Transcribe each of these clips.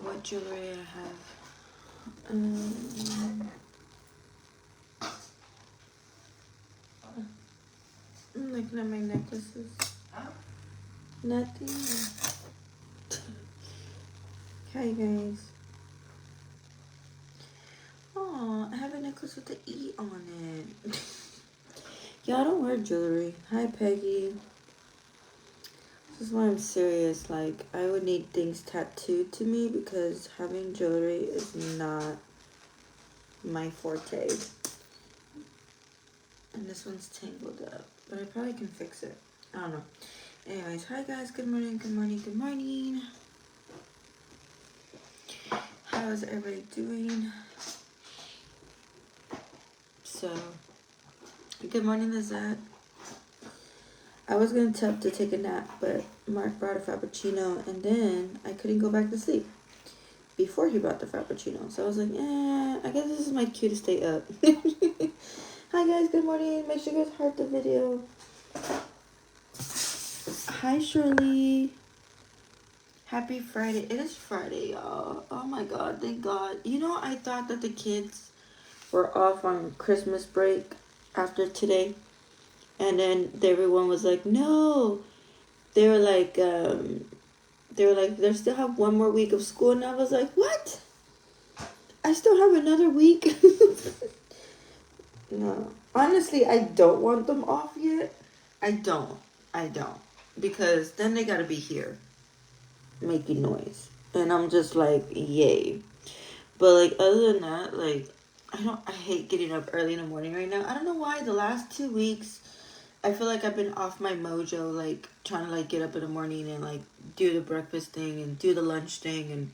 what jewelry I have. I'm looking at my necklaces. Nothing. Hi guys. Oh, I have a necklace with the E on it. Y'all don't wear jewelry. Hi Peggy. This is why I'm serious. Like, I would need things tattooed to me because having jewelry is not my forte. And this one's tangled up, but I probably can fix it. I don't know. Anyways, hi guys. Good morning. Good morning. Good morning. How is everybody doing? So, good morning, Lizette. I was gonna tell to take a nap, but Mark brought a frappuccino, and then I couldn't go back to sleep before he brought the frappuccino. So I was like, I guess this is my cue to stay up. Hi guys, good morning. Make sure you guys heart the video. Hi Shirley. Happy Friday. It is Friday, y'all. Oh my god, thank God. You know, I thought that the kids were off on Christmas break after today. And then everyone was like, no. They were like, they still have one more week of school. And I was like, what? I still have another week? No. Honestly, I don't want them off yet. I don't. Because then they gotta be here making noise. And I'm just like, yay. But like, other than that, like, I hate getting up early in the morning right now. I don't know why. The last 2 weeks, I feel like I've been off my mojo, like, trying to, like, get up in the morning and, like, do the breakfast thing and do the lunch thing. And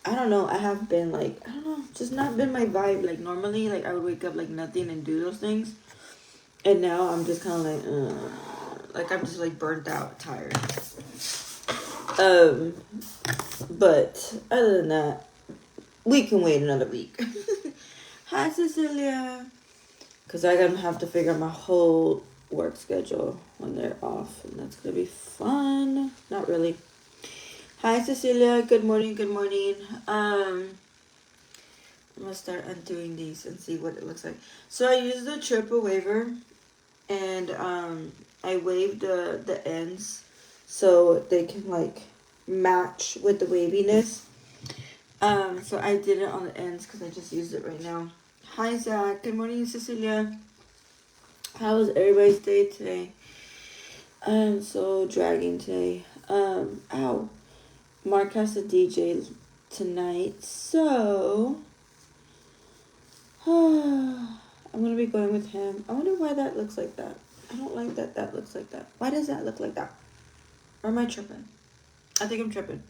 I don't know. I have been, like, I don't know. Just not been my vibe. Like, normally, like, I would wake up, like, nothing and do those things. And now I'm just kind of, like, I'm just, like, burnt out, tired. But other than that, we can wait another week. Hi, Cecilia. Because I'm going to have to figure out my whole work schedule when they're off. And that's going to be fun. Not really. Hi, Cecilia. Good morning. Good morning. I'm going to start undoing these and see what it looks like. So I used the triple waver. And I waved the ends so they can, like, match with the waviness. So I did it on the ends because I just used it right now. Hi, Zach. Good morning, Cecilia. How was everybody's day today? I'm so dragging today. Ow. Mark has a DJ tonight, so I'm gonna be going with him. I wonder why that looks like that. I don't like that that looks like that. Why does that look like that? Or am I tripping? I think I'm tripping.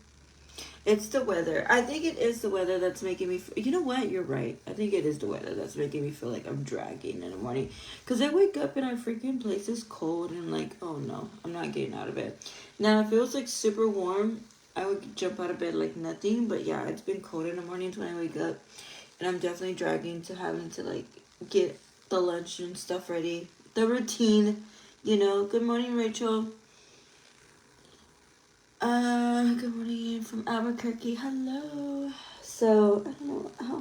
It's the weather. I think it is the weather that's making me... You know what? You're right. I think it is the weather that's making me feel like I'm dragging in the morning. Because I wake up and our freaking place is cold. And I'm like, oh no, I'm not getting out of bed. Now, if it was like super warm, I would jump out of bed like nothing. But yeah, it's been cold in the mornings when I wake up. And I'm definitely dragging to having to like get the lunch and stuff ready. The routine, you know. Good morning, Rachel. Good morning from Albuquerque. Hello. So, I don't know how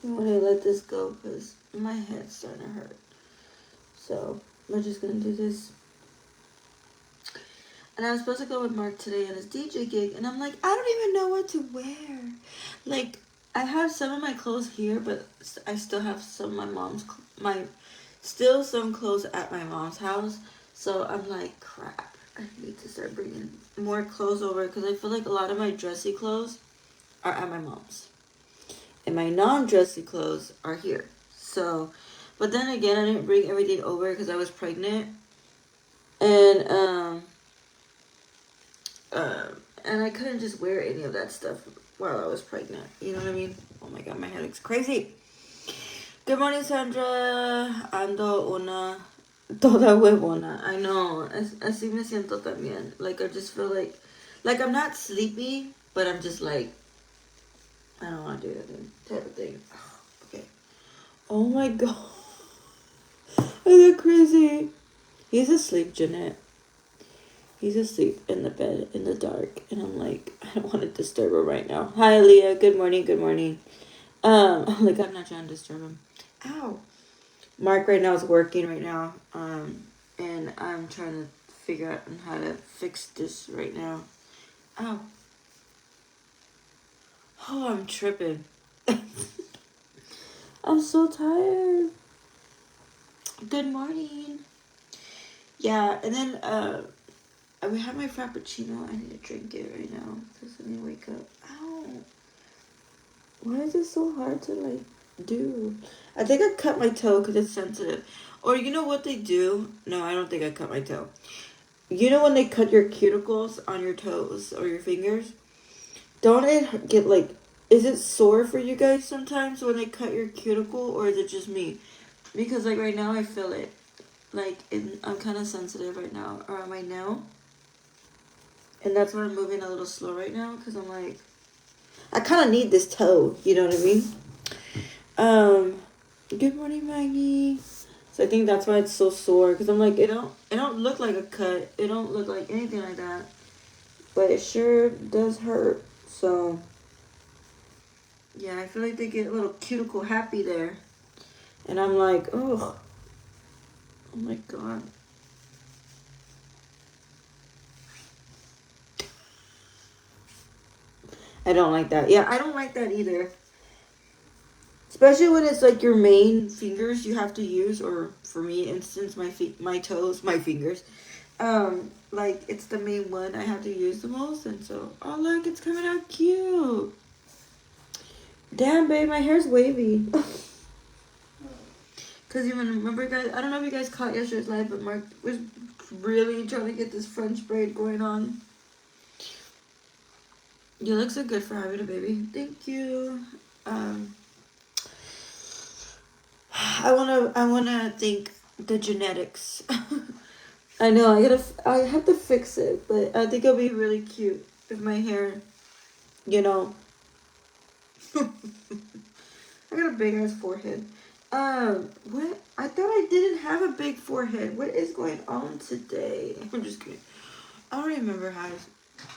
I want to let this go because my head's starting to hurt. So, we're just going to do this. And I was supposed to go with Mark today on his DJ gig. And I'm like, I don't even know what to wear. Like, I have some of my clothes here, but I still have some of still some clothes at my mom's house. So, I'm like, crap. I need to start bringing more clothes over because I feel like a lot of my dressy clothes are at my mom's. And my non-dressy clothes are here. So, but then again, I didn't bring everything over because I was pregnant. And I couldn't just wear any of that stuff while I was pregnant. You know what I mean? Oh my God, my hair looks crazy. Good morning, Sandra. Ando una... Toda huevona. I know. Así me siento también. Like, I just feel like I'm not sleepy, but I'm just like, I don't want to do anything type of thing. Okay. Oh my God. I look crazy. He's asleep, Jeanette. He's asleep in the bed in the dark, and I'm like, I don't want to disturb him right now. Hi, Leah. Good morning. Good morning. I'm like, I'm not trying to disturb him. Ow. Mark right now is working right now. And I'm trying to figure out how to fix this right now. Ow. Oh, I'm tripping. I'm so tired. Good morning. Yeah, and then I have my frappuccino. I need to drink it right now because I need to wake up. Ow. Why is it so hard to like do? I think I cut my toe because it's sensitive. Or you know what they do? No, I don't think I cut my toe. You know when they cut your cuticles on your toes or your fingers? Don't it get like, is it sore for you guys sometimes when they cut your cuticle, or is it just me? Because like right now I feel it. Like I'm kind of sensitive right now around my nail. And that's why I'm moving a little slow right now, because I'm like, I kind of need this toe, you know what I mean? Good morning, Maggie. So I think that's why it's so sore, because I'm like, it don't look like a cut. It don't look like anything like that. But it sure does hurt. So yeah, I feel like they get a little cuticle happy there. And I'm like, oh my God. I don't like that. Yeah, I don't like that either. Especially when it's like your main fingers you have to use, or for me, instance, my feet, my toes, my fingers. Like it's the main one I have to use the most, and so, oh look, it's coming out cute. Damn, babe, my hair's wavy. Cause even remember, guys, I don't know if you guys caught yesterday's live, but Mark was really trying to get this French braid going on. You look so good for having a baby. Thank you. I wanna thank the genetics. I know I have to fix it, but I think it'll be really cute if my hair, you know. I got a big ass forehead. What? I thought I didn't have a big forehead. What is going on today? I'm just kidding. I don't remember how.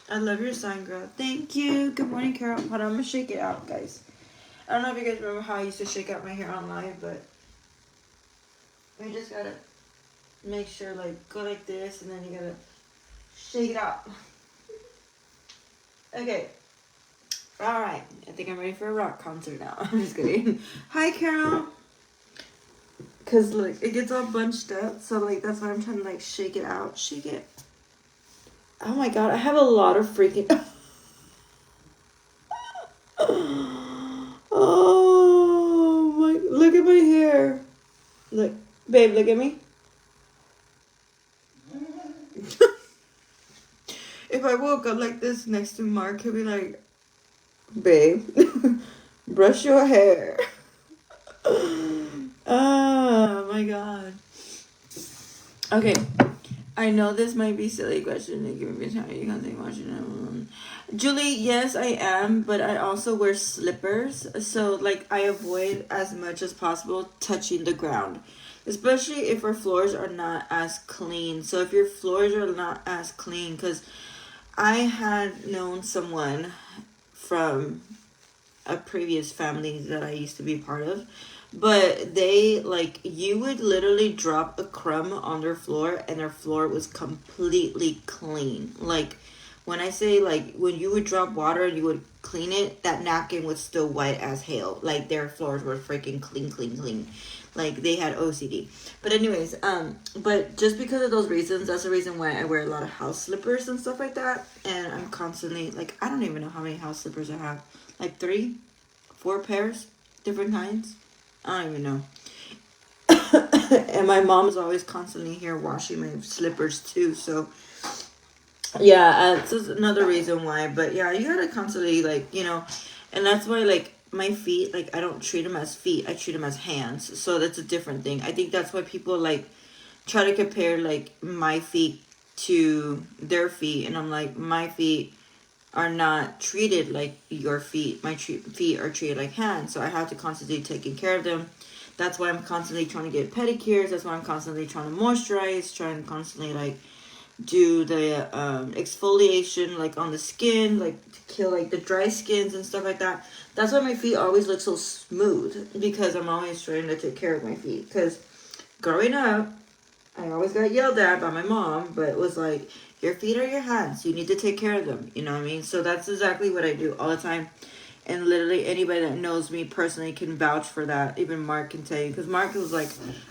I love your sign, girl. Thank you. Good morning, Carol. Hold on, I'm gonna shake it out, guys. I don't know if you guys remember how I used to shake out my hair on live, but we just gotta make sure, like, go like this, and then you gotta shake it out. Okay. All right. I think I'm ready for a rock concert now. I'm just kidding. Hi, Carol. Because, look, it gets all bunched up, so, like, that's why I'm trying to, like, shake it out. Shake it. Oh, my God. I have a lot of freaking... Oh, my... Look at my hair. Look. Babe, look at me. If I woke up like this next to Mark, he'll be like, babe, brush your hair. Oh my God. Okay. I know this might be a silly question. You can't say watching. Julie, yes, I am, but I also wear slippers. So, like, I avoid as much as possible touching the ground. Especially if our floors are not as clean. So, if your floors are not as clean, because I had known someone from a previous family that I used to be part of, but they, like, you would literally drop a crumb on their floor and their floor was completely clean. Like, when I say, like, when you would drop water and you would clean it, that napkin was still white as hail. Like, their floors were freaking clean. Like, they had OCD. But anyways, but just because of those reasons, that's the reason why I wear a lot of house slippers and stuff like that. And I'm constantly, like, I don't even know how many house slippers I have. Like 3, 4 pairs, different kinds. I don't even know. And my mom's always constantly here washing my slippers too. So, yeah, it's just another reason why. But yeah, you gotta constantly, like, you know, and that's why, like, my feet, like, I don't treat them as feet. I treat them as hands. So that's a different thing. I think that's why people, like, try to compare, like, my feet to their feet. And I'm like, my feet are not treated like your feet. My feet are treated like hands. So I have to constantly taking care of them. That's why I'm constantly trying to get pedicures. That's why I'm constantly trying to moisturize, trying to constantly, like, do the exfoliation like on the skin, like to kill like the dry skins and stuff like that. That's why my feet always look so smooth, because I'm always trying to take care of my feet. Because growing up, I always got yelled at by my mom, but it was like, your feet are your hands. You need to take care of them. You know what I mean? So that's exactly what I do all the time. And literally anybody that knows me personally can vouch for that. Even Mark can tell you. Because Mark was like,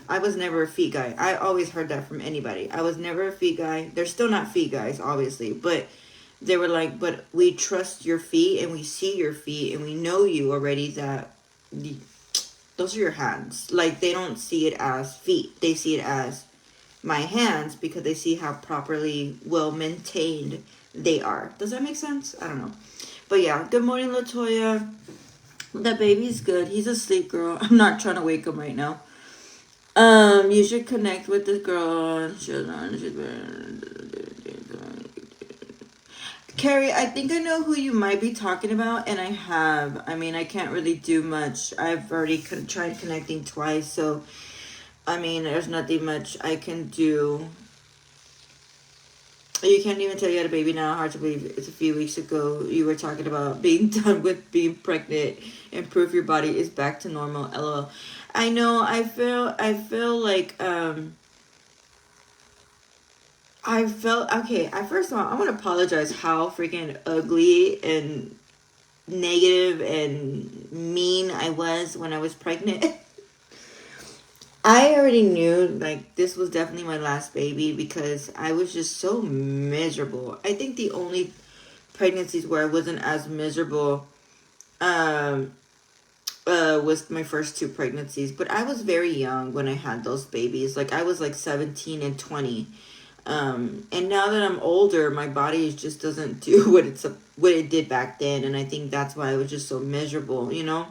I was never a feet guy. I always heard that from anybody. I was never a feet guy. They're still not feet guys, obviously. But they were like, but we trust your feet and we see your feet and we know you already that those are your hands. Like, they don't see it as feet. They see it as my hands, because they see how properly well maintained they are. Does that make sense? I don't know. But yeah, good morning, Latoya. The baby's good. He's asleep, girl. I'm not trying to wake him right now. You should connect with this girl. Carrie, I think I know who you might be talking about, and I have. I mean, I can't really do much. I've already tried connecting twice, so I mean, there's nothing much I can do. You can't even tell you had a baby now. Hard to believe. It's a few weeks ago. You were talking about being done with being pregnant and proof your body is back to normal. LOL. I know. I feel like I felt okay. First of all, I want to apologize how freaking ugly and negative and mean I was when I was pregnant. I already knew, like, this was definitely my last baby, because I was just so miserable. I think the only pregnancies where I wasn't as miserable was my first two pregnancies. But I was very young when I had those babies. Like, I was like 17 and 20. And now that I'm older, my body just doesn't do what it did back then. And I think that's why I was just so miserable, you know?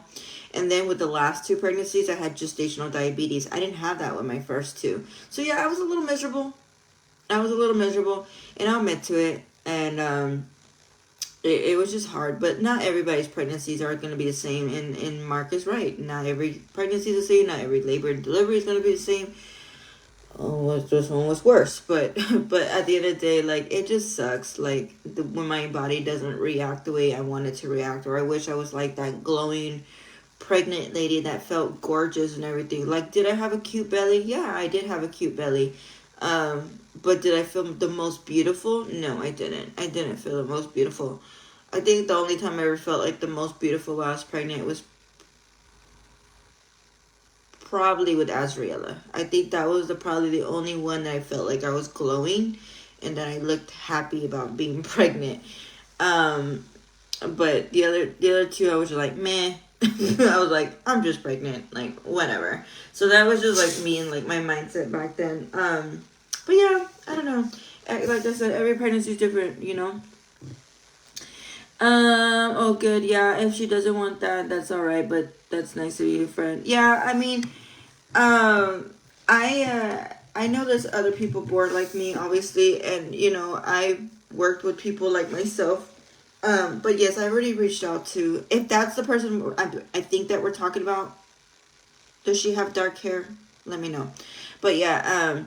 And then with the last two pregnancies, I had gestational diabetes. I didn't have that with my first two. So yeah, I was a little miserable. And I'll admit to it. And it was just hard. But not everybody's pregnancies are going to be the same. And Mark is right. Not every pregnancy is the same. Not every labor and delivery is going to be the same. Oh, this one was worse, but at the end of the day, like, it just sucks. Like, when my body doesn't react the way I want it to react, or I wish I was like that glowing pregnant lady that felt gorgeous and everything. Like, did I have a cute belly? Yeah, I did have a cute belly. But did I feel the most beautiful? No, I didn't. I didn't feel the most beautiful. I think the only time I ever felt like the most beautiful while I was pregnant was probably with Azriela. I think that was probably the only one that I felt like I was glowing and that I looked happy about being pregnant. But the other two, I was just like, meh. I was like, I'm just pregnant, like, whatever. So that was just like me and like my mindset back then. But yeah, I don't know. Like I said, every pregnancy is different, you know. Oh good, yeah. If she doesn't want that, that's all right. But that's nice of you, friend. Yeah, I mean, I know there's other people bored like me, obviously, and you know, I worked with people like myself. But yes, I already reached out to, if that's the person I think that we're talking about. Does she have dark hair? Let me know. But yeah,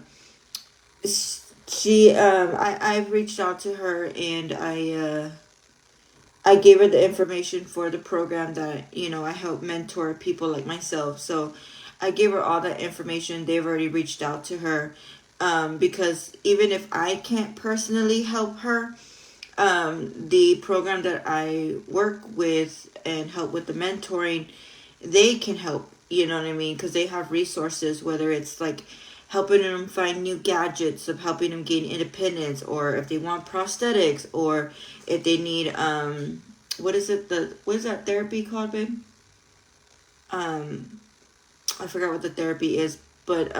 I've reached out to her, and I gave her the information for the program that, you know, I help mentor people like myself. So I gave her all that information. They've already reached out to her. Because even if I can't personally help her, the program that I work with and help with the mentoring, they can help, you know what I mean? Because they have resources, whether it's like helping them find new gadgets, of helping them gain independence, or if they want prosthetics, or if they need what is that therapy called, babe? I forgot what the therapy is, but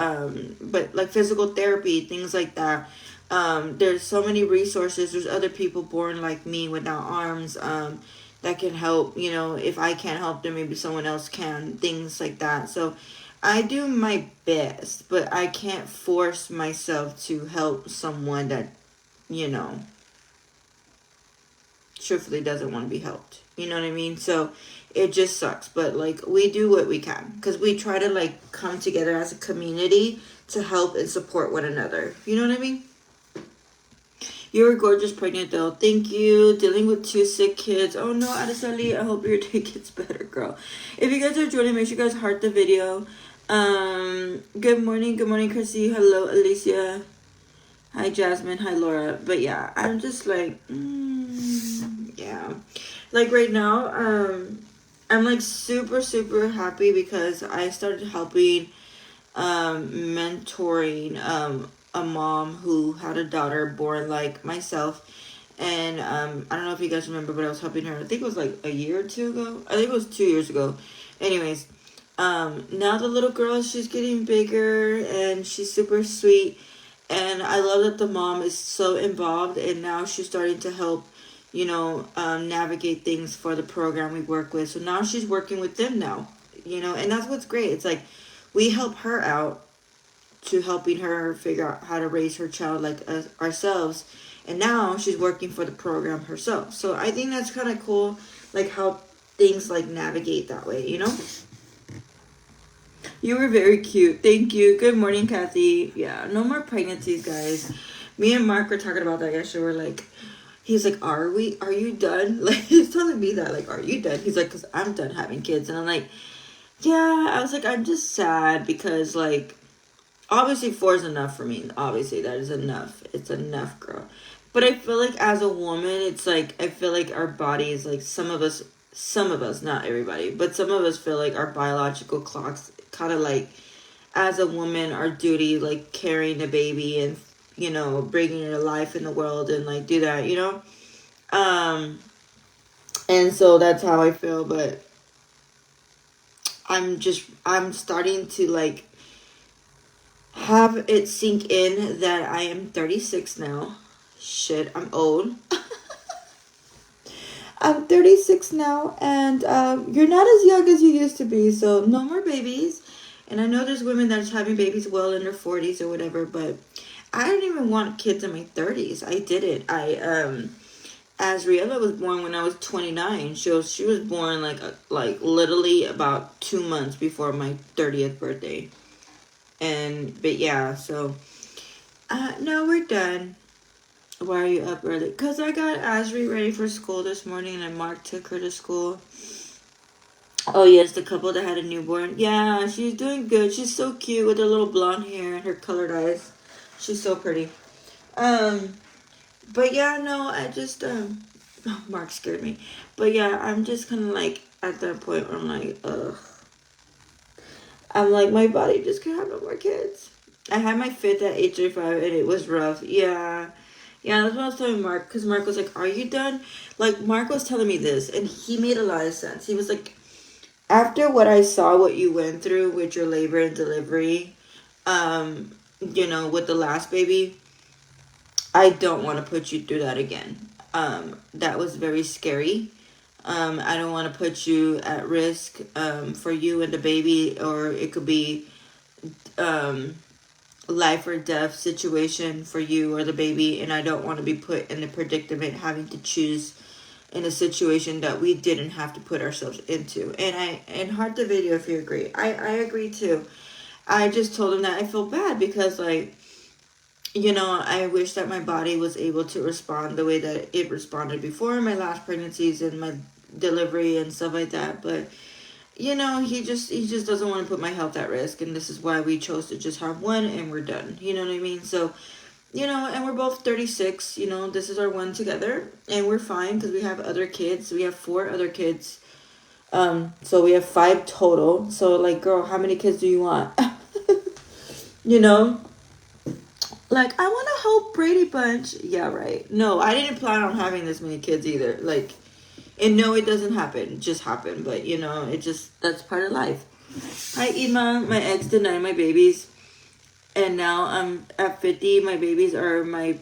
like physical therapy, things like that. There's so many resources. There's other people born like me without arms, that can help. You know, if I can't help them, maybe someone else can. Things like that. So I do my best, but I can't force myself to help someone that, you know, truthfully doesn't want to be helped. You know what I mean? So it just sucks. But like, we do what we can, because we try to like come together as a community to help and support one another. You know what I mean? You were gorgeous pregnant though. Thank you. Dealing with 2 sick kids. Oh no, Araceli, I hope your day gets better, girl. If you guys are joining, make sure you guys heart the video. Good morning, Chrissy. Hello, Alicia. Hi, Jasmine. Hi, Laura. But yeah, I'm just like, yeah. Like right now, I'm like super happy because I started helping, mentoring, a mom who had a daughter born like myself. And I don't know if you guys remember, but I was helping her. I think it was like a year or 2 ago. I think it was 2 years ago. Anyways, now the little girl, she's getting bigger and she's super sweet. And I love that the mom is so involved, and now she's starting to help, navigate things for the program we work with. So now she's working with them now, and that's what's great. It's like we help her out to helping her figure out how to raise her child like us, ourselves. And now she's working for the program herself. So I think that's kind of cool, like how things like navigate that way, You were very cute. Thank you. Good morning, Kathy. Yeah, no more pregnancies, guys. Me and Mark were talking about that yesterday. We're like, he's like, are you done? Like, he's telling me that, like, are you done? He's like, because I'm done having kids. And I'm like, yeah. I was like, I'm just sad because, like, obviously 4 is enough for me. Obviously, that is enough. It's enough, girl. But I feel like as a woman, it's like, I feel like our bodies, like some of us, not everybody, but some of us feel like our biological clocks kind of like, as a woman, our duty, like carrying a baby and, bringing her life in the world and like do that, and so that's how I feel. But I'm starting to like have it sink in that I am 36 now. Shit, I'm old. I'm 36 now, and you're not as young as you used to be, so no more babies. And I know there's women that's having babies well in their 40s or whatever, but I didn't even want kids in my 30s. I didn't. Azriela was born when I was 29. She was born like literally about 2 months before my 30th birthday. But yeah, so no, we're done. Why are you up early? Because I got Asri ready for school this morning and Mark took her to school. Oh, yes, the couple that had a newborn. Yeah, she's doing good. She's so cute with her little blonde hair and her colored eyes. She's so pretty. But yeah, no, I just, Mark scared me. But yeah, I'm just kind of like at that point where I'm like, ugh. I'm like, my body just can't have no more kids. I had my 5th at age 35 and it was rough. Yeah. Yeah, that's what I was telling Mark, because Mark was like, are you done? Like, Mark was telling me this, and he made a lot of sense. He was like, after what I saw what you went through with your labor and delivery, with the last baby, I don't want to put you through that again. That was very scary. I don't want to put you at risk for you and the baby, or it could be life or death situation for you or the baby, and I don't want to be put in the predicament having to choose in a situation that we didn't have to put ourselves into. And heart the video if you agree. I agree too. I just told him that I feel bad because like, I wish that my body was able to respond the way that it responded before my last pregnancies and my delivery and stuff like that, but he just doesn't want to put my health at risk, and this is why we chose to just have one and we're done. You know what I mean? So, and we're both 36, this is our one together, and we're fine because we have other kids. We have 4 other kids. So we have 5 total. So like, girl, how many kids do you want? Like, I want a whole Brady Bunch. Yeah, right. No, I didn't plan on having this many kids either. Like, and no, it doesn't happen. It just happened. But, that's part of life. Hi, Ima. My ex denied my babies. And now I'm at 50. My babies are my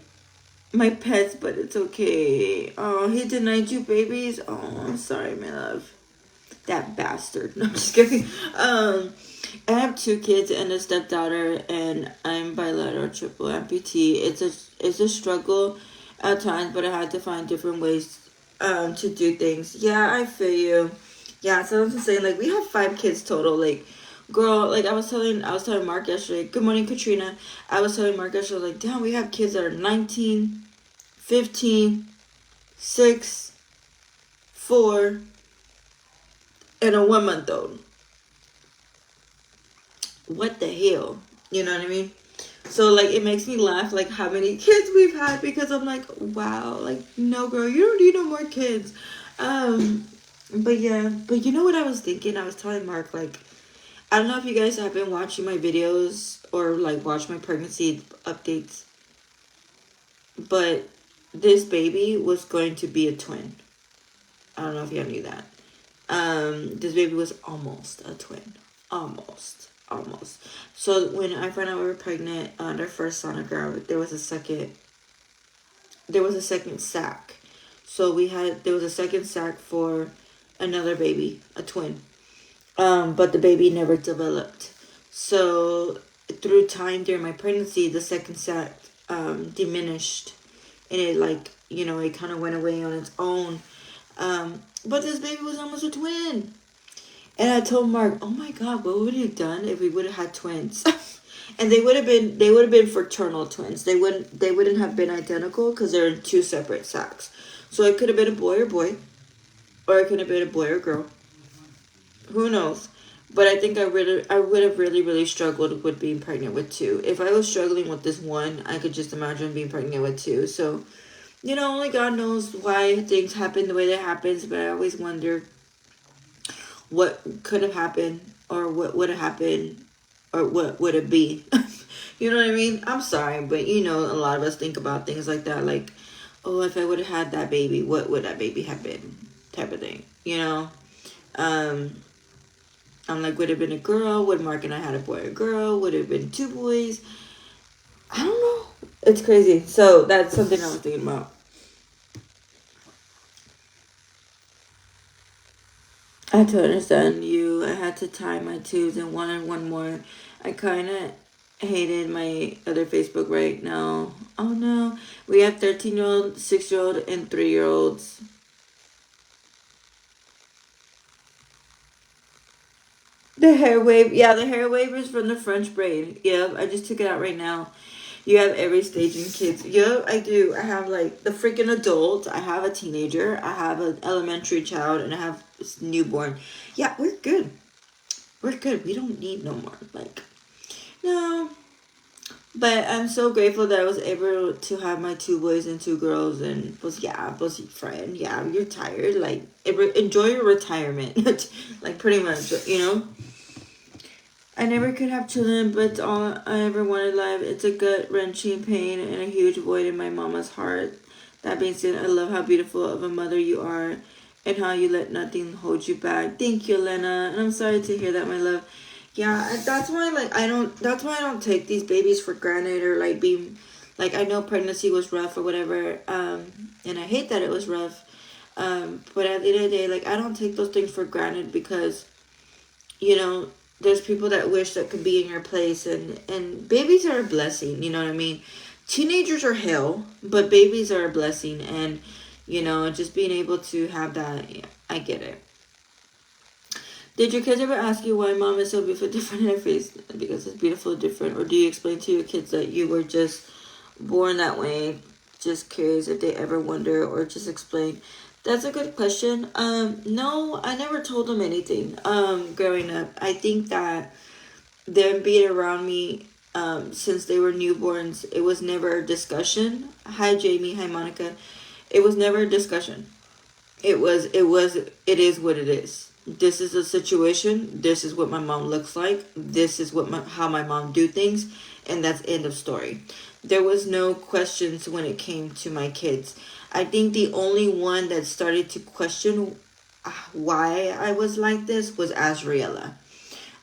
pets, but it's okay. Oh, he denied you babies? Oh, I'm sorry, my love. That bastard. No, I'm just kidding. I have 2 kids and a stepdaughter, and I'm bilateral triple amputee. It's a struggle at times, but I had to find different ways to do things. Yeah, I feel you. Yeah, so I'm just saying, like, we have 5 kids total. Like, girl, like I was telling Mark yesterday. Good morning, Katrina. I was telling Mark yesterday, like, damn, we have kids that are 19, 15, 6, 4, and a 1 month old. What the hell? You know what I mean? So, like, it makes me laugh, like, how many kids we've had, because I'm like, wow, like, no, girl, you don't need no more kids. But yeah, but you know what I was thinking? I was telling Mark, like, I don't know if you guys have been watching my videos or, like, watch my pregnancy updates, but this baby was going to be a twin. I don't know if you knew that. This baby was almost a twin. Almost. So when I found out we were pregnant on our first sonogram, there was a second sac. So there was a second sac for another baby, a twin. But the baby never developed. So through time during my pregnancy, the second sac diminished, and it, like, you know, it kind of went away on its own. But this baby was almost a twin. And I told Mark, oh my God, what would we have done if we would have had twins? And they would have been fraternal twins. They wouldn't have been identical because they're in two separate sacks. So it could have been a boy or boy, or it could have been a boy or girl. Who knows? But I think I would have really struggled with being pregnant with two. If I was struggling with this one, I could just imagine being pregnant with two. So, you know, only God knows why things happen the way they happen. But I always wonder what could have happened, or what would have happened, or what would it be. You know what I mean? I'm sorry, but you know, a lot of us think about things like that, like, oh, if I would have had that baby, what would that baby have been, type of thing, you know? I'm like, would it have been a girl? Would Mark and I had a boy or girl? Would it have been two boys? I don't know. It's crazy. So that's something I was thinking about. I totally understand you. I had to tie my tubes and wanted one more. I kind of hated my other Facebook right now. Oh no. We have 13-year-old, 6-year-old, and 3-year-olds. The hair wave. Yeah, the hair wave is from the French braid. Yep, I just took it out right now. You have every stage in kids. Yep, I do. I have, like, the freaking adult. I have a teenager. I have an elementary child. And I have a newborn. Yeah, we're good. We're good. We don't need no more. Like, no. But I'm so grateful that I was able to have my 2 boys and 2 girls. And was friend. Yeah, you're tired. Like, enjoy your retirement. Like, pretty much, you know. I never could have children, but all I ever wanted in life. It's a gut-wrenching pain and a huge void in my mama's heart. That being said, I love how beautiful of a mother you are and how you let nothing hold you back. Thank you, Elena. And I'm sorry to hear that, my love. Yeah, that's why, like, that's why I don't take these babies for granted, or, like, being, like, I know pregnancy was rough or whatever, and I hate that it was rough, but at the end of the day, like, I don't take those things for granted, because, you know, there's people that wish that could be in your place, and babies are a blessing, you know what I mean? Teenagers are hell, but babies are a blessing, and, you know, just being able to have that, yeah, I get it. Did your kids ever ask you why mom is so beautiful, different in her face? Because it's beautiful, different, or do you explain to your kids that you were just born that way? Just curious if they ever wonder, or just explain. That's a good question. No, I never told them anything. Growing up, I think that them being around me, since they were newborns, it was never a discussion. Hi, Jamie. Hi, Monica. It was never a discussion. It is what it is. This is a situation. This is what my mom looks like. This is how my mom do things, and that's end of story. There was no questions when it came to my kids. I think the only one that started to question why I was like this was Azriela.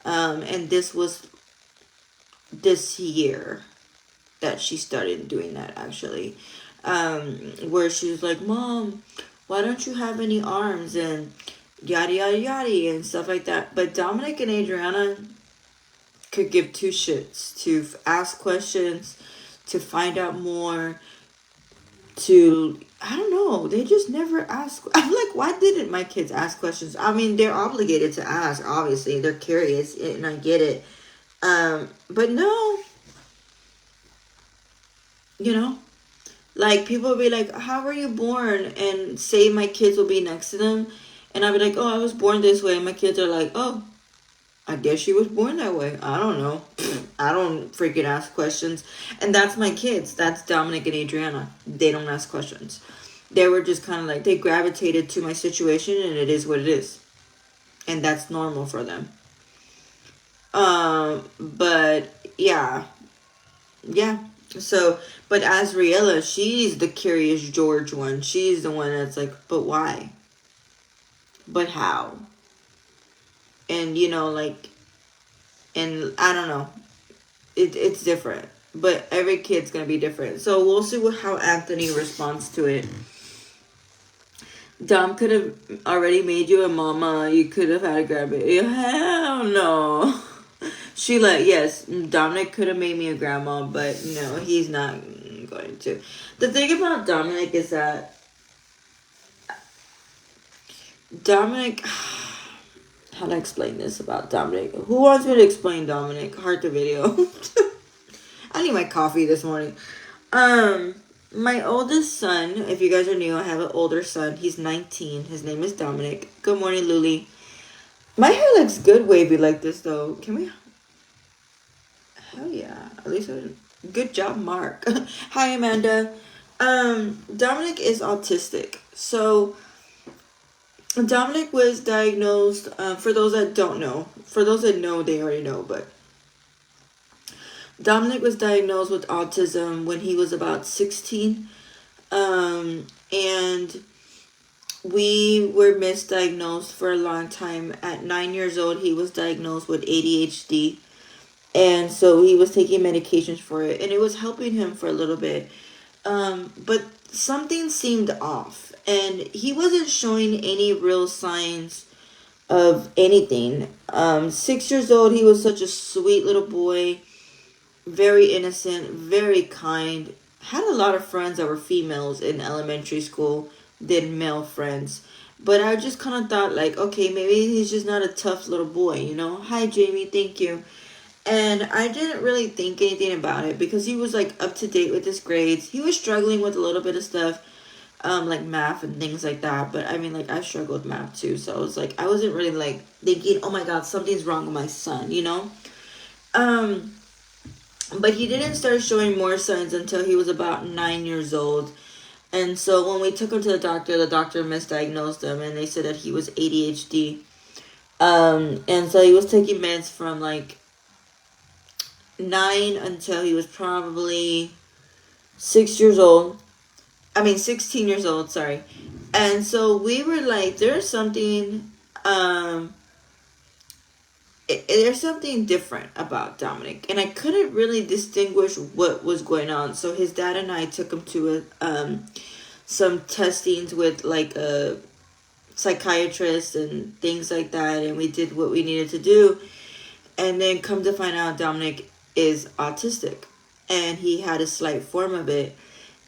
And this was this year that she started doing that, actually. Where she was like, Mom, why don't you have any arms? And yada, yada, yada, and stuff like that. But Dominic and Adriana could give two shits to ask questions, to find out more, to, I don't know, they just never ask. I'm like, why didn't my kids ask questions? I mean, they're obligated to ask, obviously. They're curious, and I get it. But no, you know, Like, people will be like, how were you born? And say my kids will be next to them. And I'll be like, oh, I was born this way. And my kids are like, oh, I guess she was born that way. I don't know. I don't freaking ask questions. And that's my kids. That's Dominic and Adriana. They don't ask questions. They were just kind of like, they gravitated to my situation, and it is what it is. And that's normal for them. But yeah. Yeah. So, but as Riella, she's the curious George one. She's the one that's like, but why? But how? And, you know, like, and I don't know. It's different. But every kid's going to be different. So we'll see how Anthony responds to it. Dom could have already made you a mama. You could have had a grandbaby. Hell no. Sheila, yes, Dominic could have made me a grandma, but no, he's not going to. The thing about Dominic is that Dominic, how do I explain this about Dominic? Who wants me to explain Dominic? Heart the video. I need my coffee this morning. My oldest son, if you guys are new, I have an older son. He's 19. His name is Dominic. Good morning, Luli. My hair looks good wavy like this, though. Can we? Hell yeah. At least good job, Mark. Hi, Amanda. Dominic is autistic. So, Dominic was diagnosed, for those that don't know. For those that know, they already know, but Dominic was diagnosed with autism when he was about 16. And we were misdiagnosed for a long time. At 9 years old, he was diagnosed with ADHD. And so he was taking medications for it. And it was helping him for a little bit. But something seemed off. And he wasn't showing any real signs of anything. 6 years old, he was such a sweet little boy. Very innocent, very kind. Had a lot of friends that were females in elementary school than male friends. But I just kind of thought, like, okay, maybe he's just not a tough little boy, you know? Hi, Jamie, thank you. And I didn't really think anything about it because he was, like, up to date with his grades. He was struggling with a little bit of stuff, like math and things like that. But, I mean, like, I struggled with math, too. So I was like, I wasn't really, like, thinking, oh, my God, something's wrong with my son, you know? But he didn't start showing more signs until he was about 9 years old. And so when we took him to the doctor misdiagnosed him and they said that he was ADHD. And so he was taking meds from like 9 until he was probably 16 years old, sorry. And so we were like, there's something different about Dominic, and I couldn't really distinguish what was going on. So his dad and I took him to some testings with like a psychiatrist and things like that, and we did what we needed to do. And then come to find out, Dominic is autistic, and he had a slight form of it.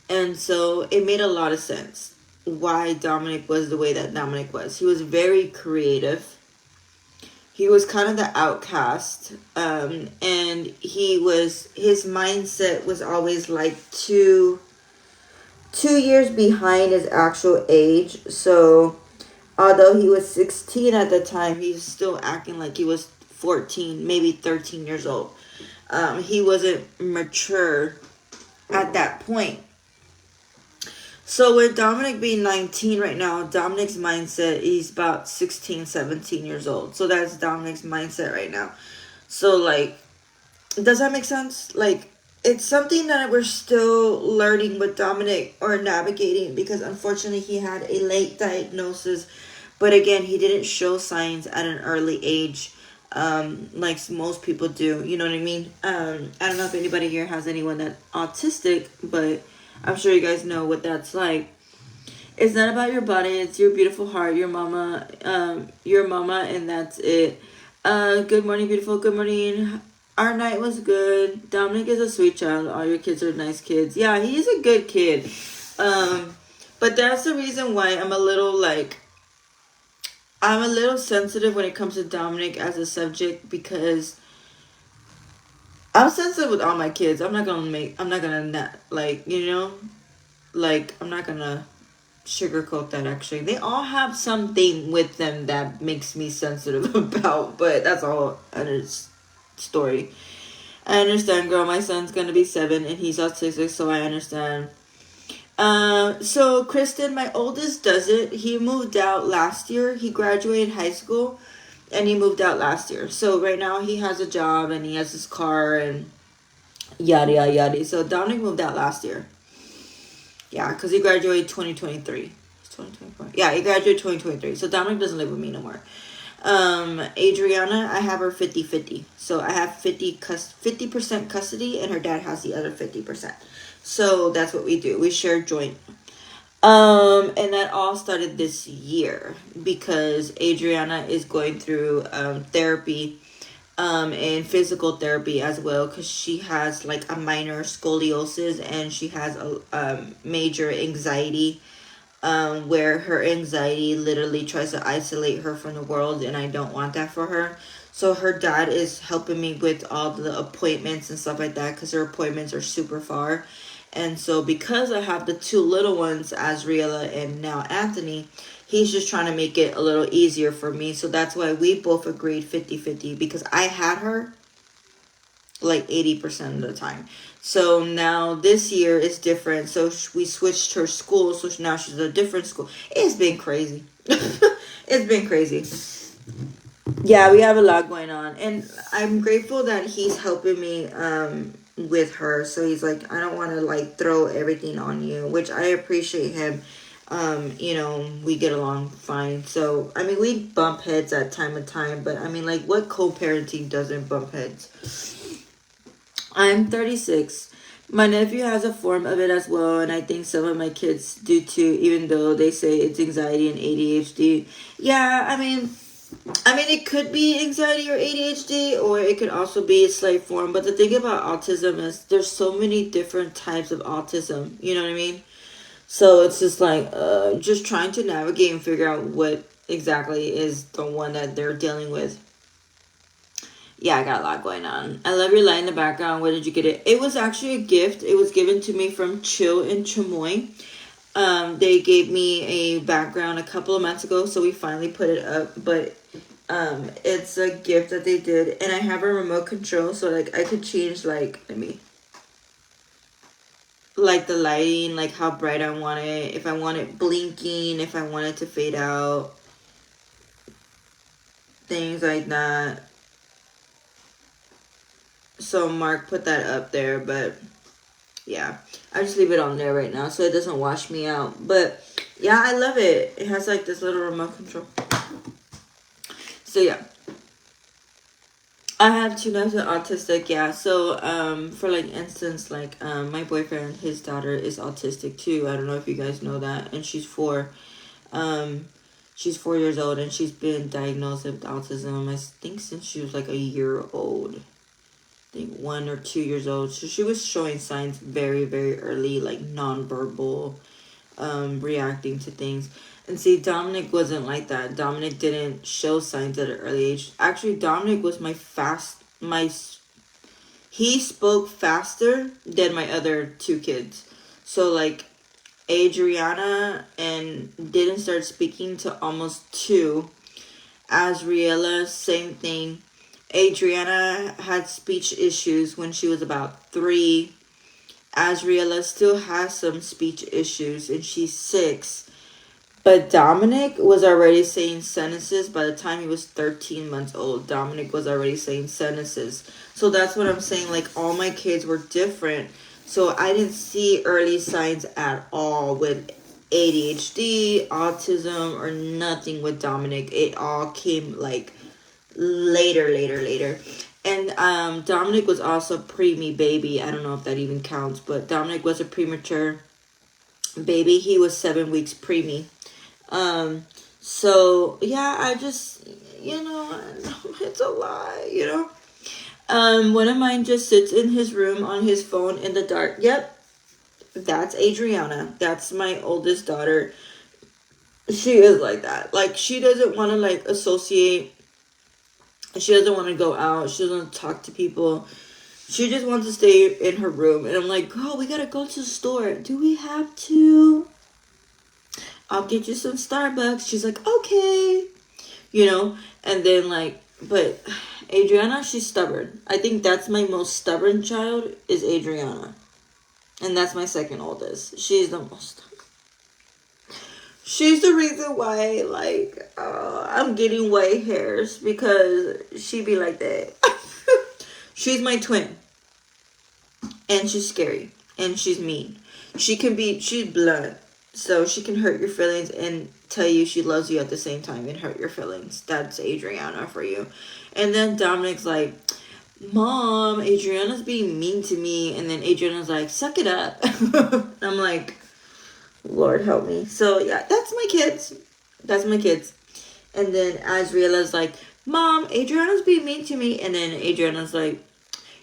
And so it made a lot of sense why Dominic was the way that Dominic was. He was very creative. He was kind of the outcast, and his mindset was always like two years behind his actual age. So although he was 16 at the time, he was still acting like he was 14, maybe 13 years old. He wasn't mature at that point. So with Dominic being 19 right now, Dominic's mindset, he's about 16, 17 years old. So that's Dominic's mindset right now. So, like, does that make sense? Like, it's something that we're still learning with Dominic or navigating because unfortunately he had a late diagnosis. But again, he didn't show signs at an early age like most people do. You know what I mean? I don't know if anybody here has anyone that's autistic, but I'm sure you guys know what that's like. It's not about your body. It's your beautiful heart, your mama, and that's it. Good morning, beautiful. Good morning. Our night was good. Dominic is a sweet child. All your kids are nice kids. Yeah, he's a good kid. But that's the reason why I'm a little sensitive when it comes to Dominic as a subject because I'm sensitive with all my kids. I'm not gonna like, I'm not gonna sugarcoat that. Actually, they all have something with them that makes me sensitive about, but that's all another story. I understand, girl. My son's gonna be 7 and he's autistic, so I understand. So Kristen, my oldest, doesn't. He moved out last year. He graduated high school and he moved out last year. So right now he has a job and he has his car and yada yada yada. So Dominic moved out last year. Yeah, because he graduated 2023. 2024. Yeah, he graduated 2023. So Dominic doesn't live with me no more. Adriana, I have her 50-50. So I have 50% custody and her dad has the other 50%. So that's what we do. We share joint. And that all started this year because Adriana is going through therapy and physical therapy as well, because she has like a minor scoliosis and she has a major anxiety, where her anxiety literally tries to isolate her from the world, and I don't want that for her. So her dad is helping me with all the appointments and stuff like that, because her appointments are super far. And so because I have the 2 little ones, Azriela and now Anthony, he's just trying to make it a little easier for me. So that's why we both agreed 50-50, because I had her like 80% of the time. So now this year is different. So we switched her school. So now she's at a different school. It's been crazy. It's been crazy. Yeah, we have a lot going on. And I'm grateful that he's helping me with her. So he's like, I don't want to like throw everything on you, which I appreciate him. You know, we get along fine. So, I mean, we bump heads at time to time. But, I mean, like, what co-parenting doesn't bump heads? I'm 36. My nephew has a form of it as well, and I think some of my kids do too, even though they say it's anxiety and ADHD. Yeah, I mean, it could be anxiety or ADHD, or it could also be a slight form. But the thing about autism is there's so many different types of autism. You know what I mean? So it's just like, just trying to navigate and figure out what exactly is the one that they're dealing with. Yeah, I got a lot going on. I love your light in the background. Where did you get it? It was actually a gift. It was given to me from Chill in Chamoy. They gave me a background a couple of months ago, so we finally put it up. But it's a gift that they did, and I have a remote control, so like I could change like like the lighting, like how bright I want it, if I want it blinking, if I want it to fade out, things like that. So Mark put that up there, but yeah, I just leave it on there right now so it doesn't wash me out. But yeah, I love it. It has like this little remote control. So yeah, I have 2 nephews that are autistic. Yeah, so for like instance, like my boyfriend, his daughter is autistic too. I don't know if you guys know that, and she's 4. She's 4 years old, and she's been diagnosed with autism, I think, since she was like a year old. 1 or 2 years old. So she was showing signs very, very early, like nonverbal, reacting to things. And see, Dominic wasn't like that. Dominic didn't show signs at an early age. Actually, Dominic was he spoke faster than my other 2 kids. So like Adriana and didn't start speaking to almost 2. Azriela, same thing. Adriana had speech issues when she was about 3. Azriela still has some speech issues and she's 6. But Dominic was already saying sentences by the time he was 13 months old. Dominic was already saying sentences. So that's what I'm saying. Like, all my kids were different. So I didn't see early signs at all with ADHD, autism, or nothing with Dominic. It all came like later. And Dominic was also preemie baby. I don't know if that even counts, but Dominic was a premature baby. He was 7 weeks preemie. So yeah, I just, it's a lie, one of mine just sits in his room on his phone in the dark. Yep, that's Adriana. That's my oldest daughter. She is like that. Like, she doesn't want to associate. She doesn't want to go out. She doesn't talk to people. She just wants to stay in her room. And I'm like, girl, we gotta go to the store. Do we have to? I'll get you some Starbucks. She's like, okay. You know? And then like, but Adriana, she's stubborn. I think that's my most stubborn child is Adriana. And that's my second oldest. She's the most. She's the reason why, like, I'm getting white hairs because she be like that. She's my twin. And she's scary. And she's mean. She's blunt. So she can hurt your feelings and tell you she loves you at the same time and hurt your feelings. That's Adriana for you. And then Dominic's like, Mom, Adriana's being mean to me. And then Adriana's like, suck it up. I'm like, Lord help me. So yeah, that's my kids. That's my kids. And then Azriela's like, Mom, Adriana's being mean to me. And then Adriana's like,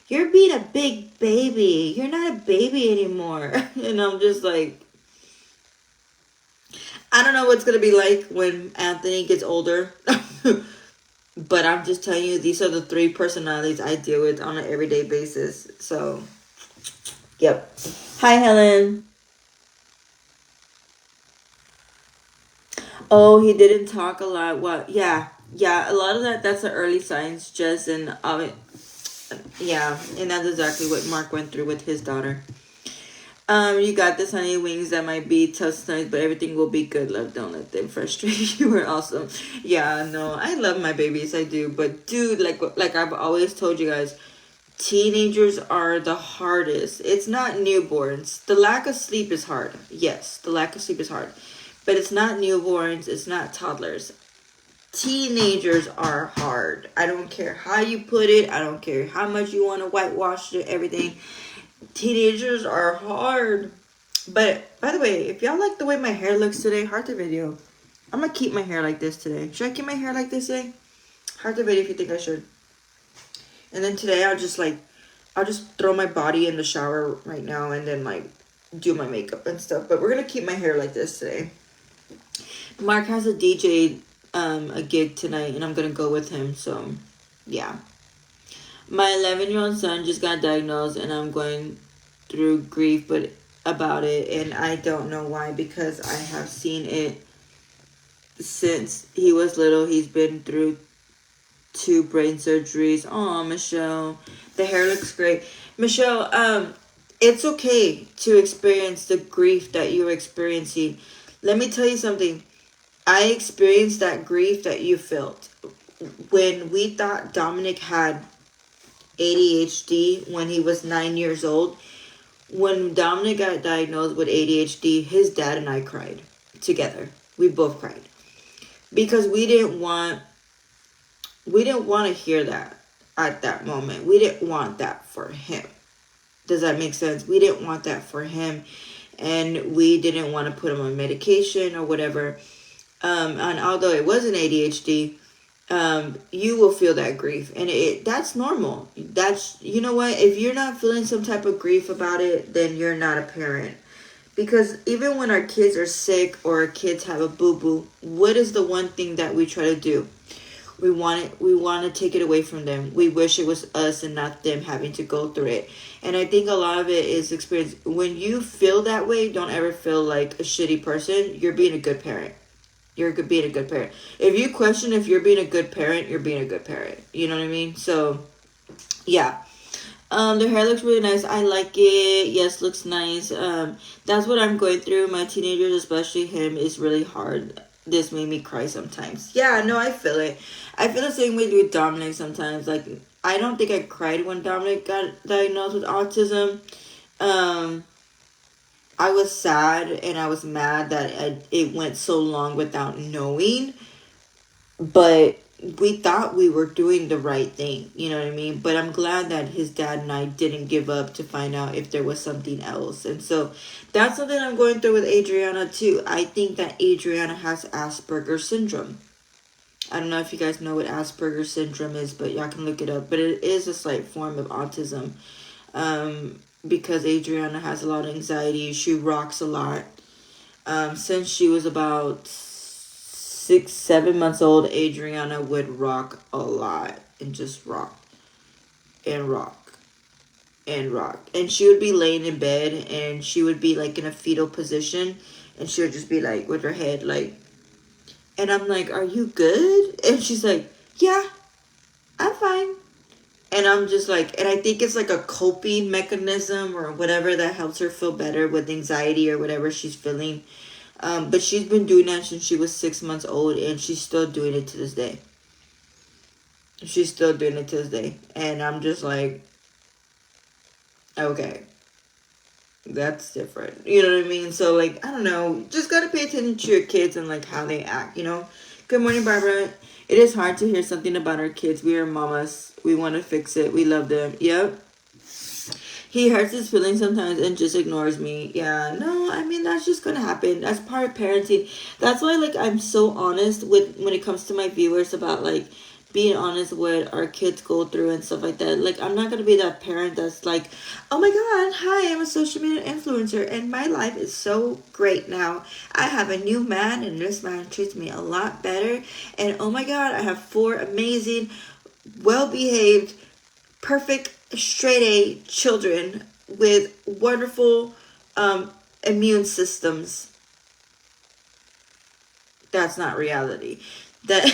you're being a big baby. You're not a baby anymore. And I'm just like, I don't know what's going to be like when Anthony gets older. But I'm just telling you, these are the 3 personalities I deal with on an everyday basis. So, yep. Hi, Helen. Oh, he didn't talk a lot. What? Yeah. A lot of that's the early signs, Jess, and yeah, and that's exactly what Mark went through with his daughter. You got this, honey. Wings that might be tough sometimes, but everything will be good. Love, don't let them frustrate you. Are awesome. Yeah, no, I love my babies, I do. But dude, like I've always told you guys, teenagers are the hardest. It's not newborns. The lack of sleep is hard. Yes, the lack of sleep is hard, but it's not newborns. It's not toddlers. Teenagers are hard. I don't care how you put it. I don't care how much you want to whitewash it, everything. Teenagers are hard. But by the way, if y'all like the way my hair looks today, heart the video. I'm gonna keep my hair like this today. Should I keep my hair like this today? Heart the video if you think I should. And then today I'll just throw my body in the shower right now and then like do my makeup and stuff. But we're gonna keep my hair like this today. Mark has a DJ a gig tonight and I'm gonna go with him, so yeah. My 11-year-old son just got diagnosed and I'm going through grief about it, and I don't know why, because I have seen it since he was little. He's been through 2 brain surgeries. Oh, Michelle, the hair looks great. Michelle, it's okay to experience the grief that you're experiencing. Let me tell you something. I experienced that grief that you felt when we thought Dominic had ADHD when he was 9 years old. When Dominic got diagnosed with ADHD, his dad and I cried together. We both cried because we didn't want to hear that at that moment. We didn't want that for him. Does that make sense? We didn't want that for him, and we didn't want to put him on medication or whatever. And although it wasn't ADHD, you will feel that grief, and that's normal. That's, you know what, if you're not feeling some type of grief about it, then you're not a parent. Because even when our kids are sick or our kids have a boo-boo, what is the one thing that we try to do? We want to take it away from them. We wish it was us and not them having to go through it. And I think a lot of it is experience. When you feel that way, don't ever feel like a shitty person. You're being a good parent. You're being a good parent. If you question if you're being a good parent, you're being a good parent. You know what I mean? So, yeah. Their hair looks really nice. I like it. Yes, looks nice. That's what I'm going through. My teenagers, especially him, is really hard. This made me cry sometimes. Yeah, no, I feel it. I feel the same way with Dominic sometimes. Like, I don't think I cried when Dominic got diagnosed with autism. I was sad and I was mad that it went so long without knowing. But we thought we were doing the right thing. You know what I mean? But I'm glad that his dad and I didn't give up to find out if there was something else. And so that's something I'm going through with Adriana too. I think that Adriana has Asperger's syndrome. I don't know if you guys know what Asperger's syndrome is, but y'all can look it up. But it is a slight form of autism. Because Adriana has a lot of anxiety. She rocks a lot. Since she was about 6-7 months old, Adriana would rock a lot and just rock and rock and rock. And she would be laying in bed, and she would be like in a fetal position, and she would just be like with her head like, and I'm like, are you good? And she's like, yeah, I'm fine. And I'm just like, and I think it's like a coping mechanism or whatever that helps her feel better with anxiety or whatever she's feeling. But she's been doing that since she was 6 months old, and she's still doing it to this day. She's still doing it to this day. And I'm just like, okay, that's different. You know what I mean? So, like, I don't know. Just got to pay attention to your kids and, like, how they act, you know? Good morning, Barbara. It is hard to hear something about our kids. We are mamas. We want to fix it. We love them. Yep. He hurts his feelings sometimes and just ignores me. Yeah, no, I mean, that's just gonna happen. That's part of parenting. That's why, like, I'm so honest with when it comes to my viewers about, like, being honest with our kids go through and stuff like that. Like, I'm not gonna be that parent that's like, oh my god, hi, I'm a social media influencer and my life is so great now. I have a new man and this man treats me a lot better. And oh my god, I have 4 amazing, well-behaved, perfect straight A children with wonderful immune systems. That's not reality. That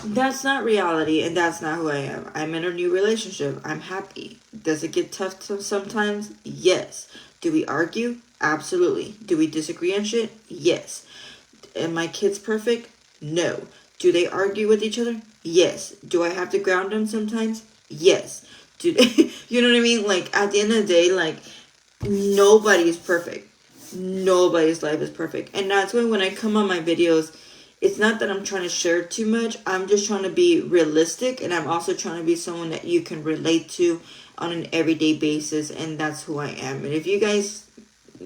that's not reality, and that's not who I am. I'm in a new relationship. I'm happy. Does it get tough sometimes? Yes. Do we argue? Absolutely. Do we disagree on shit? Yes. Am my kids perfect? No. Do they argue with each other? Yes. Do I have to ground them sometimes? Yes. Do they, you know what I mean? Like, at the end of the day, like, nobody is perfect. Nobody's life is perfect. And that's why when I come on my videos, it's not that I'm trying to share too much. I'm just trying to be realistic, and I'm also trying to be someone that you can relate to on an everyday basis, and that's who I am. And if you guys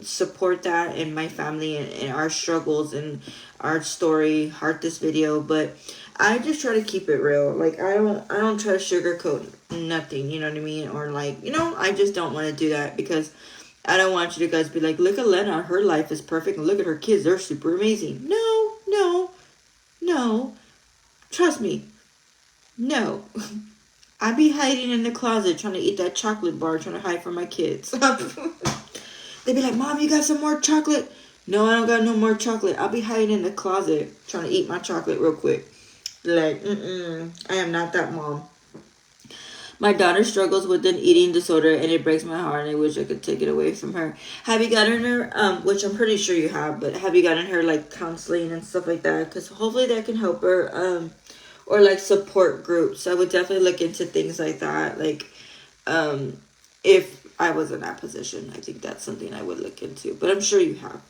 support that in my family and our struggles and our story, heart this video. But I just try to keep it real. Like, I don't try to sugarcoat nothing, you know what I mean? Or, like, you know, I just don't want to do that, because I don't want you to guys be like, look at Lena, her life is perfect, and look at her kids, they're super amazing. No, trust me, no. I be hiding in the closet trying to eat that chocolate bar, trying to hide from my kids. They be like, Mom, you got some more chocolate? No, I don't got no more chocolate. I'll be hiding in the closet trying to eat my chocolate real quick. Like, I am not that mom. My daughter struggles with an eating disorder, and it breaks my heart, and I wish I could take it away from her. Have you gotten her, which I'm pretty sure you have, but have you gotten her, like, counseling and stuff like that? Because hopefully that can help her, or, like, support groups. I would definitely look into things like that. Like, if I was in that position, I think that's something I would look into. But I'm sure you have.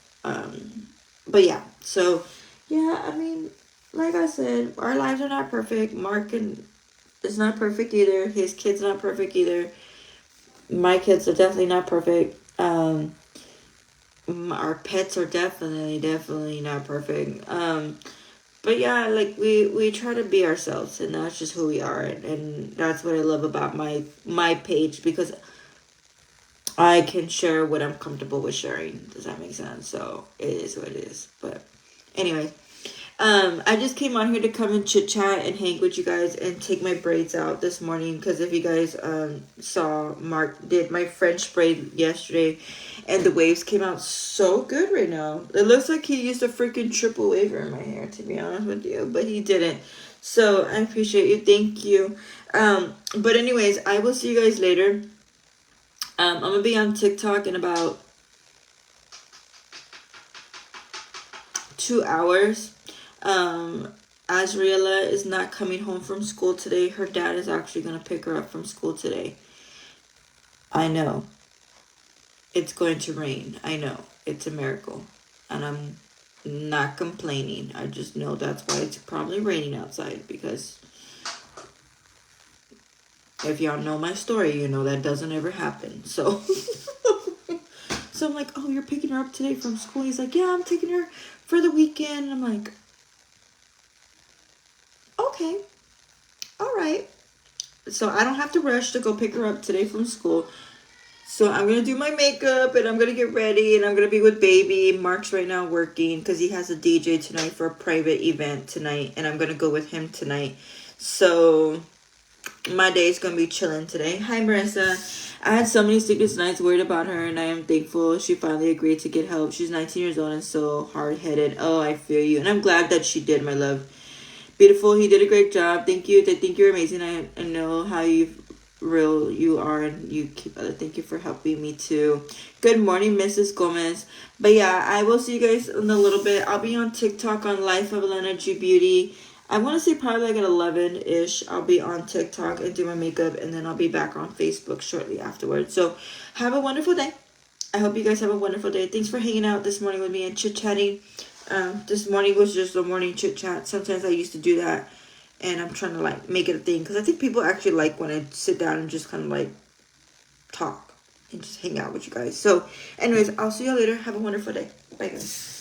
But yeah, so, yeah, I mean, like I said, our lives are not perfect. Mark is not perfect either. His kid's not perfect either. My kids are definitely not perfect. Our pets are definitely not perfect. But yeah, like, we try to be ourselves, and that's just who we are, and that's what I love about my page, because I can share what I'm comfortable with sharing. Does that make sense? So it is what it is. But anyway, I just came on here to come and chit chat and hang with you guys and take my braids out this morning, because if you guys saw, Mark did my French braid yesterday, and the waves came out so good right now. It looks like he used a freaking triple waver in my hair, to be honest with you, but he didn't. So I appreciate you. Thank you. But anyways, I will see you guys later. I'm gonna be on TikTok in about 2 hours. Azriela is not coming home from school today. Her dad is actually gonna pick her up from school today. I know. It's going to rain. I know. It's a miracle. And I'm not complaining. I just know that's why it's probably raining outside, because if y'all know my story, you know that doesn't ever happen. So so I'm like, oh, you're picking her up today from school? He's like, yeah, I'm taking her for the weekend. And I'm like, okay, all right. So I don't have to rush to go pick her up today from school. So I'm going to do my makeup, and I'm going to get ready, and I'm going to be with baby. Mark's right now working because he has a DJ tonight for a private event tonight, and I'm going to go with him tonight. So my day is gonna be chilling today. Hi, Marissa. I had so many sleepless nights worried about her, and I am thankful she finally agreed to get help. She's 19 years old and so hard-headed. Oh, I feel you, and I'm glad that she did, my love. Beautiful. He did a great job. Thank you. I think you're amazing. I know how real you are, and you keep. Thank you for helping me too. Good morning, Mrs. Gomez. But yeah, I will see you guys in a little bit. I'll be on TikTok on Life of Elena G Beauty. I want to say probably like at 11-ish. I'll be on TikTok and do my makeup, and then I'll be back on Facebook shortly afterwards. So have a wonderful day. I hope you guys have a wonderful day. Thanks for hanging out this morning with me and chit-chatting. This morning was just a morning chit-chat. Sometimes I used to do that, and I'm trying to like make it a thing because I think people actually like when I sit down and just kind of like talk and just hang out with you guys. So anyways, I'll see you later. Have a wonderful day. Bye, guys.